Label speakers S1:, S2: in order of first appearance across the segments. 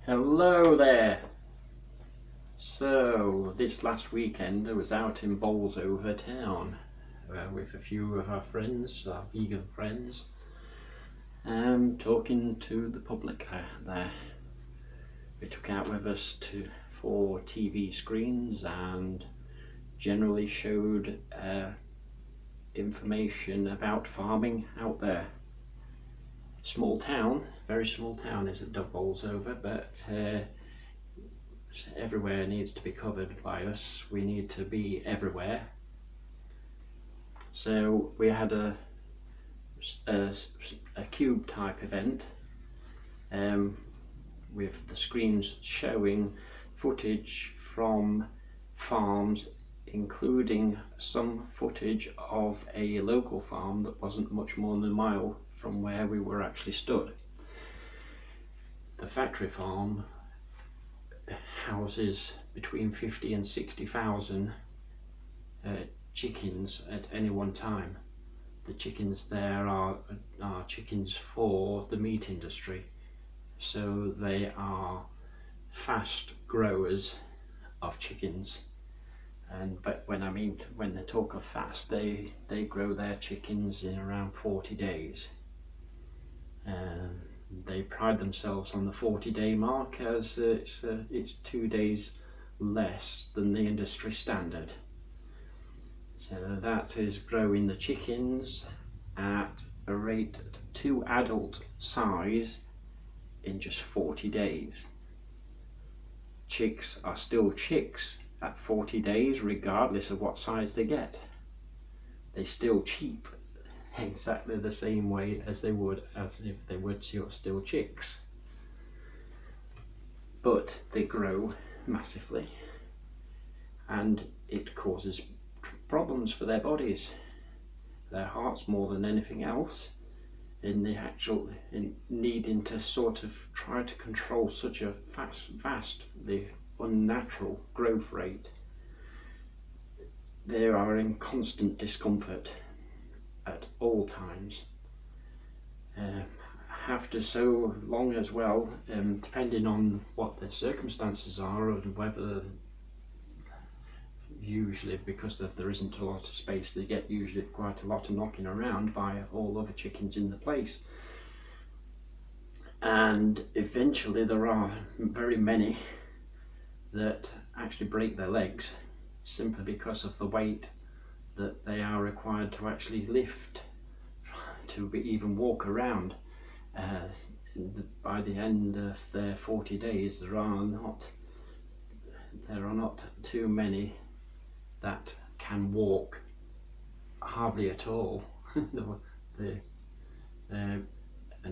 S1: Hello there. So this last weekend I was out in Bolsover town with a few of our friends, our vegan friends, talking to the public there. We took out with us for TV screens and generally showed information about farming out there. Small town, very small town is at Bolsover, but everywhere needs to be covered by us. We need to be everywhere. So we had a cube type event with the screens showing footage from farms, including some footage of a local farm that wasn't much more than a mile from where we were actually stood. The factory farm houses between 50 and 60,000 chickens at any one time. The chickens there are chickens for the meat industry, so they are fast growers of chickens. But when they talk of fast, they grow their chickens in around 40 days. They pride themselves on the 40-day mark, as it's 2 days less than the industry standard. So that is growing the chickens at a rate to adult size in just 40 days. Chicks are still chicks at 40 days regardless of what size they get. They still cheep exactly the same way as they would as if they were still chicks. But they grow massively and it causes problems for their bodies, their hearts more than anything else, in needing to sort of try to control such a vastly unnatural growth rate. They are in constant discomfort at all times. After so long as well, depending on what the circumstances are and whether, usually because there isn't a lot of space, they get usually quite a lot of knocking around by all other chickens in the place, and eventually there are very many that actually break their legs simply because of the weight that they are required to actually lift to even walk around. By the end of their 40 days there are not too many that can walk hardly at all. And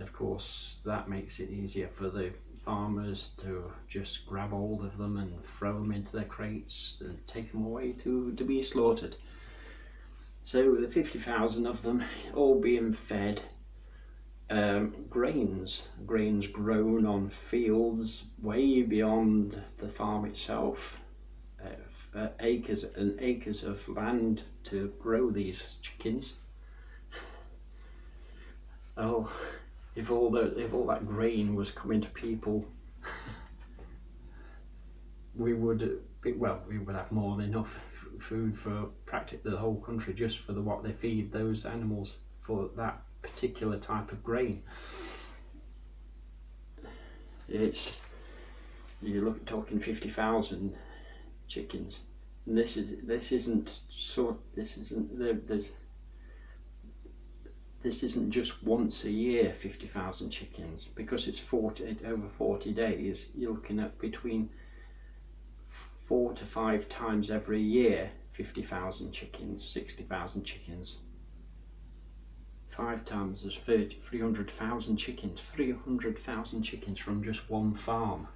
S1: of course that makes it easier for the farmers to just grab hold of them and throw them into their crates and take them away to be slaughtered. So the 50,000 of them all being fed grains grown on fields way beyond the farm itself, acres and acres of land to grow these chickens. Oh, if all that grain was coming to people, we would have more than enough food for practically the whole country, just for what they feed those animals for that particular type of grain. You're talking 50,000 chickens, and this isn't just once a year 50,000 chickens, because it's over 40 days. You're looking at between 4 to 5 times every year 50,000 chickens, 60,000 chickens. 5 times is 300,000 chickens. 300,000 chickens from just one farm.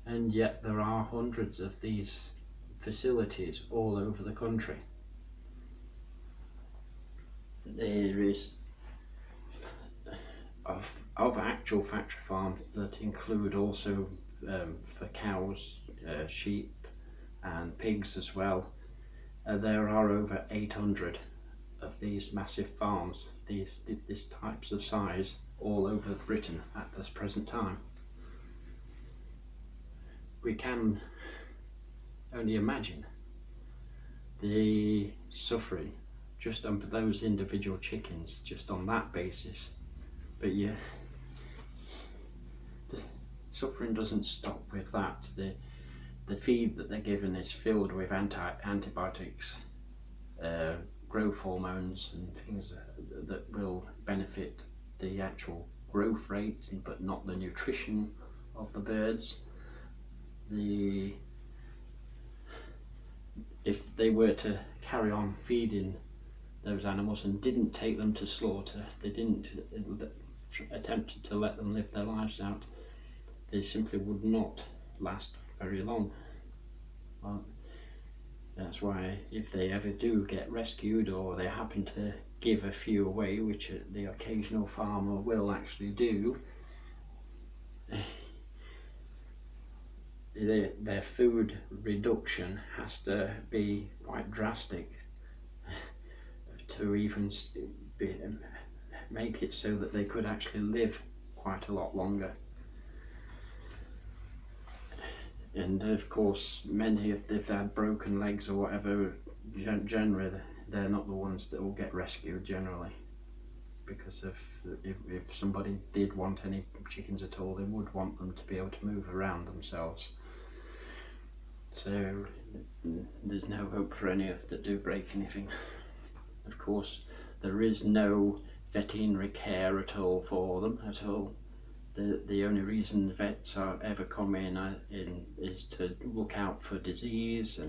S1: And yet there are hundreds of these facilities all over the country. There is of actual factory farms that include also for cows, sheep and pigs as well. There are over 800 of these massive farms, these types of size, all over Britain at this present time. we can only imagine the suffering just on those individual chickens, just on that basis. But yeah, the suffering doesn't stop with that. The feed that they're given is filled with antibiotics, growth hormones and things that will benefit the actual growth rate but not the nutrition of the birds. If they were to carry on feeding those animals and didn't take them to slaughter, they didn't attempt to let them live their lives out, they simply would not last very long. Well, that's why if they ever do get rescued, or they happen to give a few away, which the occasional farmer will actually do, their food reduction has to be quite drastic to even make it so that they could actually live quite a lot longer. And of course, many, if they've had broken legs or whatever, generally they're not the ones that will get rescued generally, because if somebody did want any chickens at all, they would want them to be able to move around themselves. So there's no hope for any of that do break anything. Of course, there is no veterinary care at all for them at all. The only reason vets are ever come in is to look out for disease,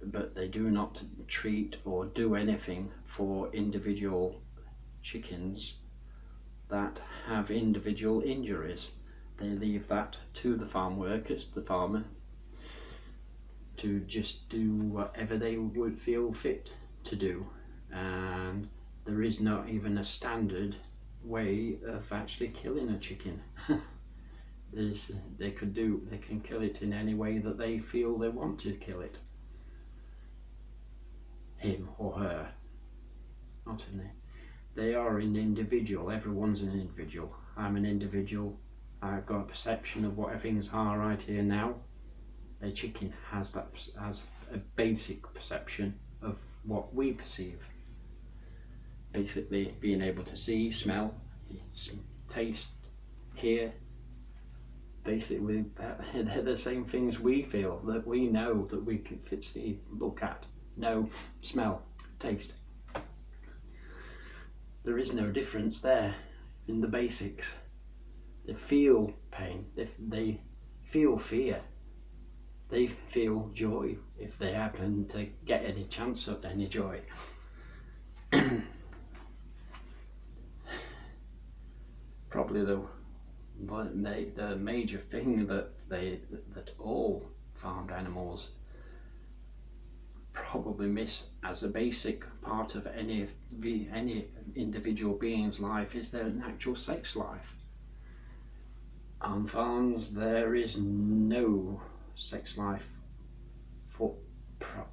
S1: but they do not treat or do anything for individual chickens that have individual injuries. They leave that to the farm workers, the farmer, to just do whatever they would feel fit to do, and there is not even a standard way of actually killing a chicken. They can kill it in any way that they feel they want to kill it, him or her. Not in it. They are an individual. Everyone's an individual. I'm an individual. I've got a perception of what things are right here now. A chicken has a basic perception of what we perceive. Basically, being able to see, smell, taste, hear. Basically, they're the same things we feel, that we know, that we can see, look at, know, smell, taste. There is no difference there in the basics. They feel pain, they feel fear. They feel joy if they happen to get any chance at any joy. Probably the major thing that all farmed animals probably miss as a basic part of any individual being's life is their actual sex life. On farms, there is no sex life for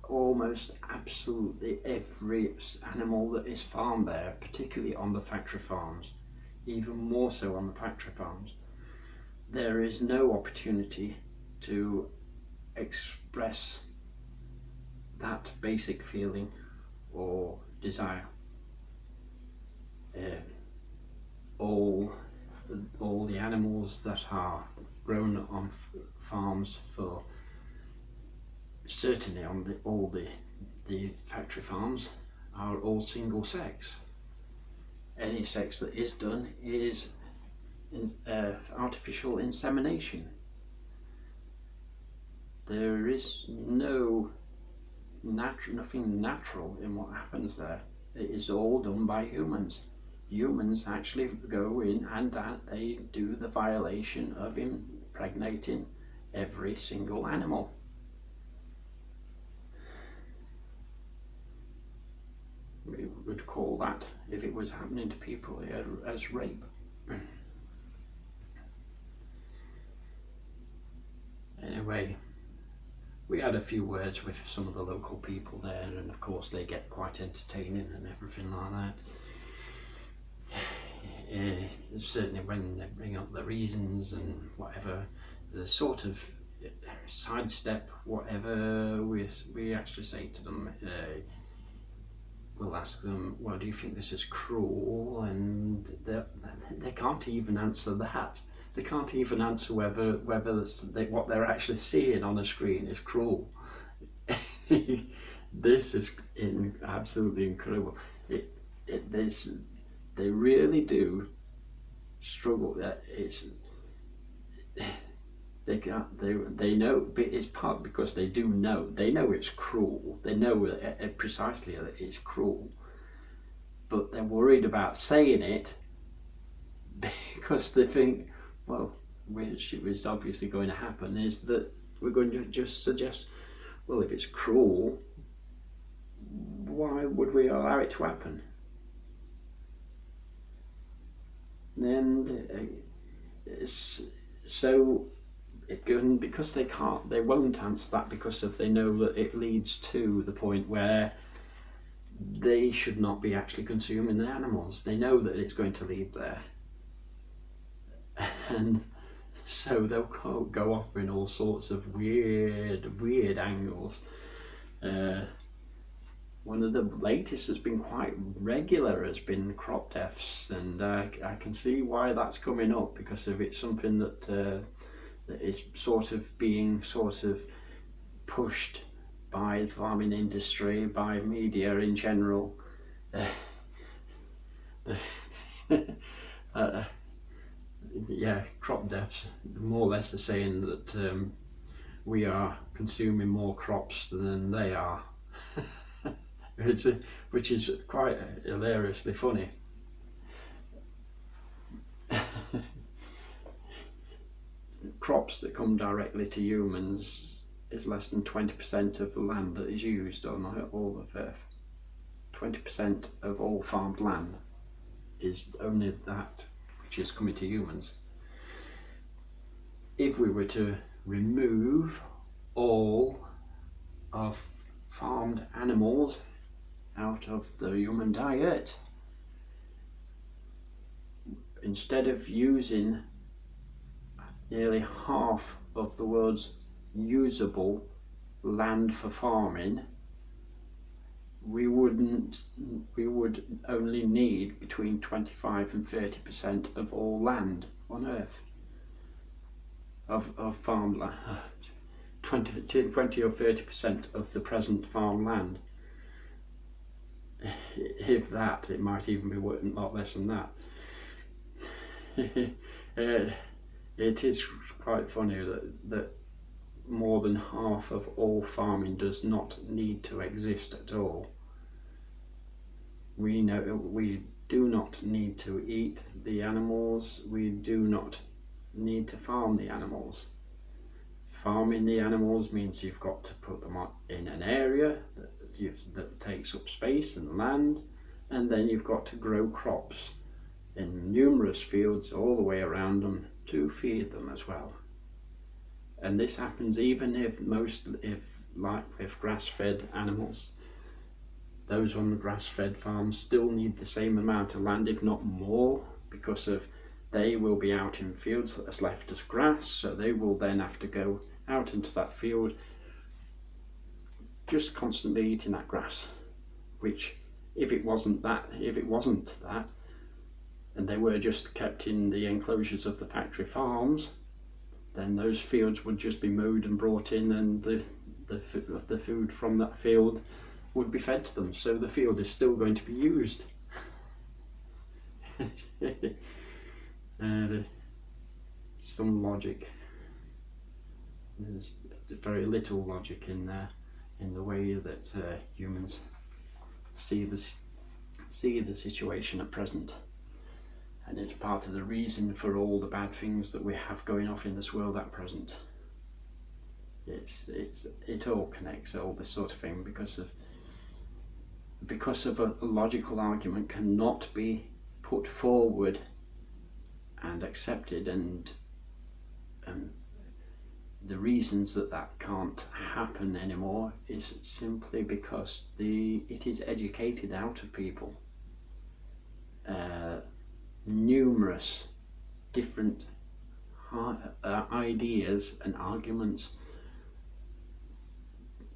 S1: almost absolutely every animal that is farmed there, particularly on the factory farms, even more so on the factory farms. There is no opportunity to express that basic feeling or desire. All the animals that are grown on farms, for certainly on all the factory farms, are all single sex. Any sex that is done is artificial insemination. There is nothing natural in what happens there. It is all done by humans. Humans actually go in and they do the violation of impregnating every single animal. We would call that, if it was happening to people, as rape. Anyway, we had a few words with some of the local people there, and of course they get quite entertaining and everything like that. Certainly when they bring up the reasons and whatever, the sort of sidestep whatever we actually say to them. We'll ask them, well, do you think this is cruel? And they can't even answer that. They can't even answer whether what they're actually seeing on the screen is cruel. This is absolutely incredible. They really do struggle. They know, but it's part because they know it's cruel. They know precisely that it's cruel, but they're worried about saying it because they think, well, which is obviously going to happen, is that we're going to just suggest, well, if it's cruel, why would we allow it to happen? And so because they won't answer that because they know that it leads to the point where they should not be actually consuming the animals. They know that it's going to lead there, and so they'll go off in all sorts of weird angles. One of the latest that's been quite regular has been crop deaths, and I can see why that's coming up, because if it's something that is sort of being pushed by the farming industry, by media in general. Yeah, crop deaths, more or less the saying that we are consuming more crops than they are. Which is quite hilariously funny. Crops that come directly to humans is less than 20% of the land that is used on all of Earth. 20% of all farmed land is only that which is coming to humans. If we were to remove all of farmed animals out of the human diet, instead of using nearly half of the world's usable land for farming, we would only need between 25 and 30% of all land on Earth of farmed land. 20 or 30% of the present farm land. If that, it might even be worth a lot less than that. It is quite funny that more than half of all farming does not need to exist at all. We know we do not need to eat the animals, we do not need to farm the animals. Farming the animals means you've got to put them in an area that takes up space and land, and then you've got to grow crops in numerous fields all the way around them to feed them as well. And this happens even if with grass-fed animals, those on the grass-fed farms still need the same amount of land, if not more, because they will be out in fields that's left as grass, so they will then have to go out into that field just constantly eating that grass, which if it wasn't that, and they were just kept in the enclosures of the factory farms, then those fields would just be mowed and brought in, and the food from that field would be fed to them, so the field is still going to be used. Some logic. There's very little logic in the way that humans see the situation at present, and it's part of the reason for all the bad things that we have going off in this world at present. It all connects, all this sort of thing, because of a logical argument cannot be put forward and accepted, and the reasons that can't happen anymore is simply because it is educated out of people. Numerous different ideas and arguments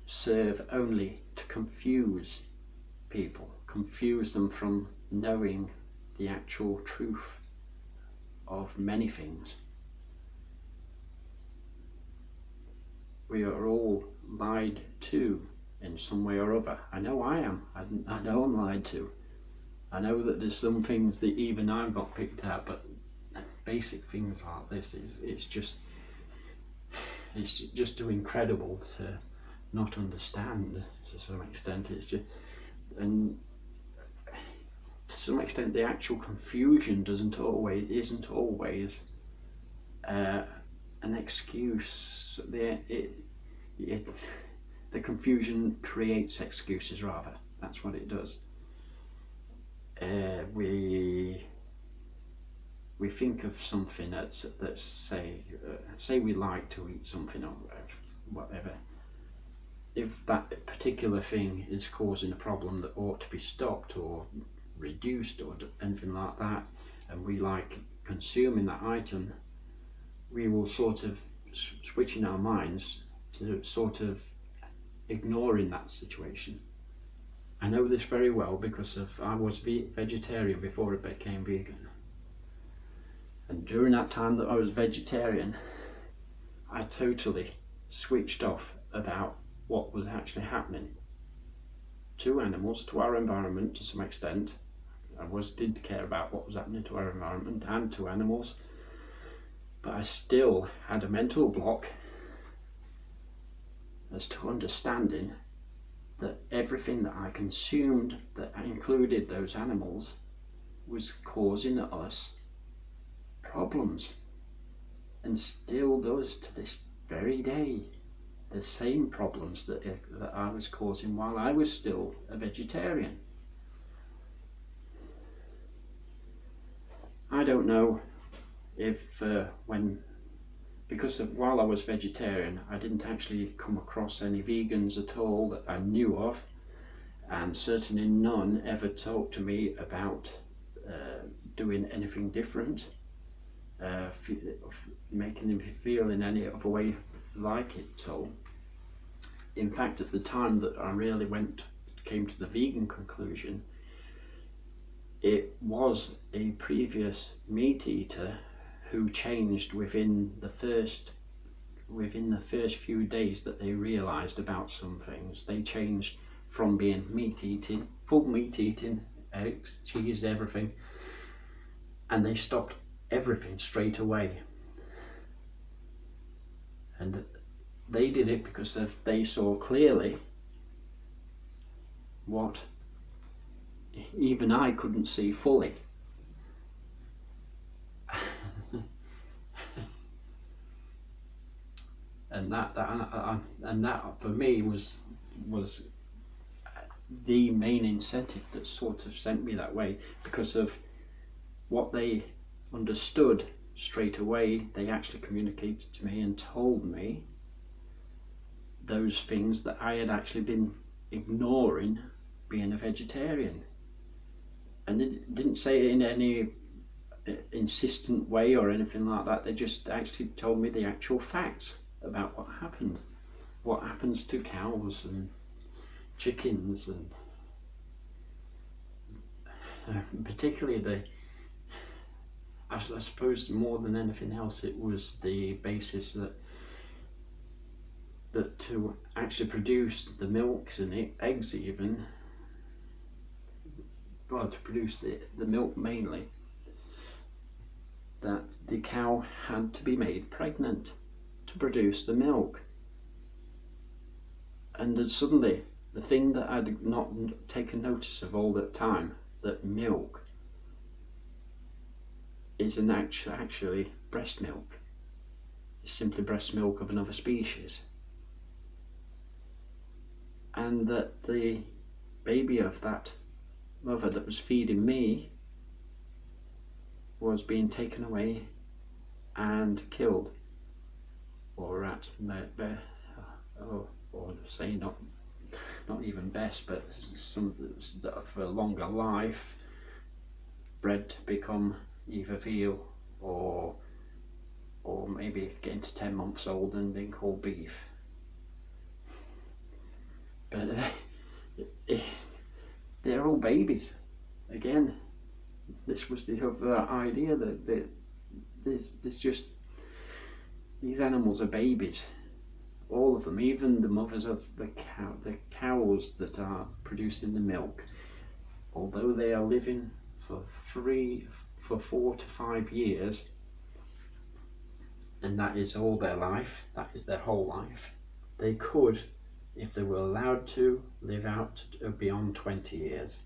S1: serve only to confuse people, confuse them from knowing the actual truth of many things. We are all lied to in some way or other. I know I am. I know I'm lied to. I know that there's some things that even I've not picked out, but basic things like this it's just too incredible to not understand to some extent. It's just, and to some extent the actual confusion isn't always an excuse. The confusion creates excuses, rather. That's what it does. We think of something that's say we like to eat something or whatever. If that particular thing is causing a problem that ought to be stopped or reduced or anything like that, and we like consuming that item, we will sort of switch in our minds to sort of ignoring that situation. I know this very well because I was vegetarian before I became vegan, and during that time that I was vegetarian, I totally switched off about what was actually happening to animals, to our environment to some extent. I did care about what was happening to our environment and to animals, but I still had a mental block as to understanding that everything that I consumed that included those animals was causing us problems, and still does to this very day. The same problems that I was causing while I was still a vegetarian. I don't know if because of while I was vegetarian, I didn't actually come across any vegans at all that I knew of, and certainly none ever talked to me about doing anything different, making them feel in any other way like it. So in fact, at the time that I really came to the vegan conclusion, it was a previous meat eater who changed within the first few days that they realized about some things. They changed from being full meat eating, eggs, cheese, everything, and they stopped everything straight away. And they did it because they saw clearly what even I couldn't see fully. And that for me was the main incentive that sort of sent me that way, because of what they understood straight away. They actually communicated to me and told me those things that I had actually been ignoring being a vegetarian, and they didn't say it in any insistent way or anything like that. They just actually told me the actual facts about what happens to cows and chickens, and particularly I suppose more than anything else, it was the basis that to actually produce the milks and eggs, even, well, to produce the milk mainly, that the cow had to be made pregnant to produce the milk. And then suddenly, the thing that I'd not taken notice of all that time, that milk isn't actually breast milk. It's simply breast milk of another species. And that the baby of that mother that was feeding me was being taken away and killed, or or say not even best, but some for a longer life, bred to become either veal or maybe getting to 10 months old and being called beef. but they're all babies. Again, this was the other idea that there's just, these animals are babies, all of them, even the mothers of the cows that are producing the milk, although they are living for 4 to 5 years, and that is all their life, that is their whole life, they could, if they were allowed to, live out beyond 20 years.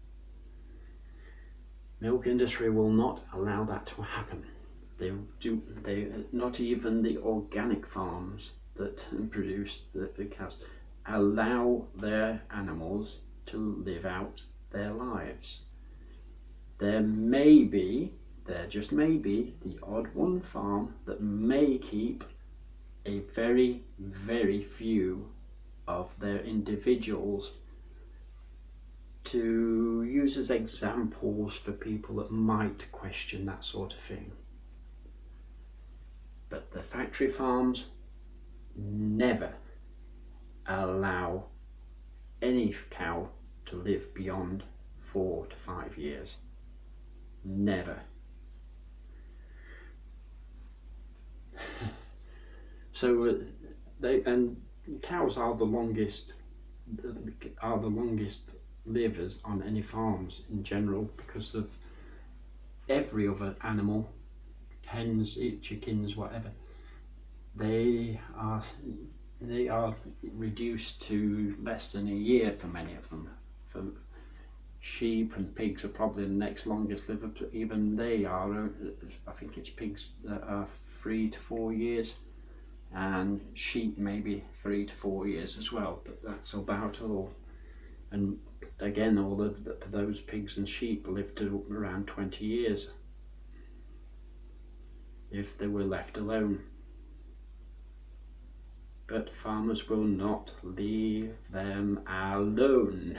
S1: Milk industry will not allow that to happen. They not even the organic farms that produce the cows allow their animals to live out their lives. There just may be the odd one farm that may keep a very, very few of their individuals to use as examples for people that might question that sort of thing. But the factory farms never allow any cow to live beyond 4 to 5 years. Never. So cows are the longest livers on any farms in general, because of every other animal, hens, chickens, whatever, they are reduced to less than a year for many of them. For sheep and pigs are probably the next longest liver, but even they are, I think it's pigs that are 3 to 4 years, and sheep maybe 3 to 4 years as well, but that's about all. And again, all of those pigs and sheep live to around 20 years if they were left alone. But farmers will not leave them alone.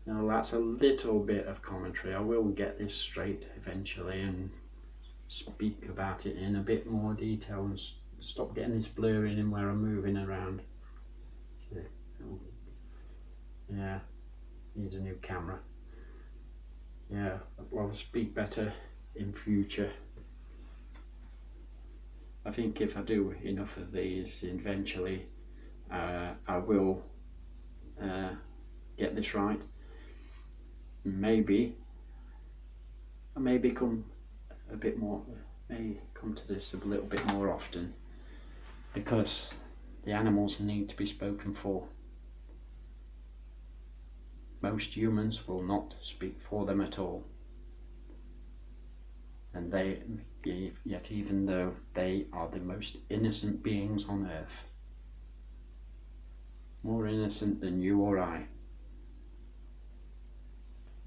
S1: Now that's a little bit of commentary. I will get this straight eventually and speak about it in a bit more detail and stop getting this blurring in where I'm moving around. So, yeah, needs a new camera. Yeah, I'll speak better in future. I think if I do enough of these, eventually I will get this right. Maybe I may become a bit more, may come to this a little bit more often, because the animals need to be spoken for. Most humans will not speak for them at all, and yet even though they are the most innocent beings on earth, more innocent than you or I,